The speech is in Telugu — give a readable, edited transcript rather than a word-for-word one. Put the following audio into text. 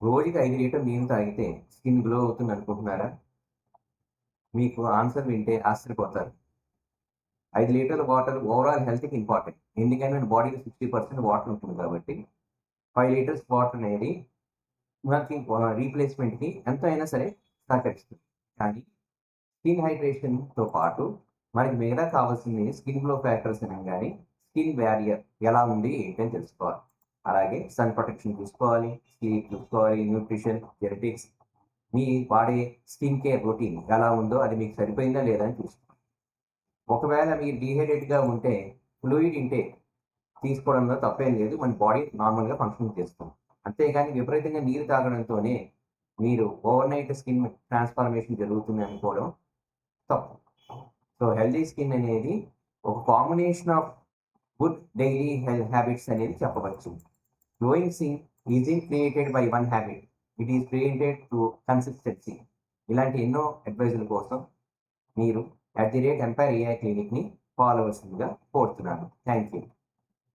రోజుకి 5 లీటర్ల నీళ్ళు తాగితే స్కిన్ గ్లో అవుతుంది అనుకుంటున్నారా? మీకు ఆన్సర్ వింటే ఆశ్చర్యపోతారు. 5 లీటర్ల వాటర్ ఓవరాల్ హెల్త్‌కి ఇంపార్టెంట్. ఎందుకంటే మన బాడీలో 60% వాటర్ ఉంటుంది కాబట్టి 5 లీటర్స్ వాటర్ అనేది మనకి రీప్లేస్‌మెంట్‌కి ఎంతో అయినా సరే సహకరిస్తుంది. కానీ స్కిన్ హైడ్రేషన్‌తో పాటు మనకి మిగతా కావాల్సింది స్కిన్ గ్లో ఫ్యాక్టర్స్ అనేవి గాని, స్కిన్ బ్యారియర్ ఎలా ఉంది ఏంటి అని తెలుసుకోవాలి. అలాగే సన్ ప్రొటెక్షన్ చూసుకోవాలి, స్లీప్ చూసుకోవాలి, న్యూట్రిషన్, జెనెటిక్స్, మీ వాడే స్కిన్ కేర్ రొటీన్ ఎలా ఉందో అది మీకు సరిపోయిందా లేదా అని చూసుకోవాలి. ఒకవేళ మీరు డీహైడ్రేట్‌గా ఉంటే ఫ్లూయిడ్ ఇంటేక్ తీసుకోవడంలో తప్పేం లేదు. మన బాడీ నార్మల్‌గా ఫంక్షన్ చేస్తుంది. అంతేగాని విపరీతంగా నీరు తాగడంతోనే మీరు ఓవర్‌నైట్ స్కిన్ ట్రాన్స్‌ఫర్మేషన్ జరుగుతుంది అనుకోవడం తప్పు. సో, హెల్తీ స్కిన్ అనేది ఒక combination of good daily habits అనేది చెప్పవచ్చు. Glowing skin ఈజింట్ created by one habit. It is created through consistency. ఇలాంటి ఎన్నో అడ్వైజుల కోసం మీరు @ఎంపైర్ ఏఐ క్లినిక్‌ని ఫాలో అవ్వాల్సిందిగా కోరుతున్నాను. Thank you.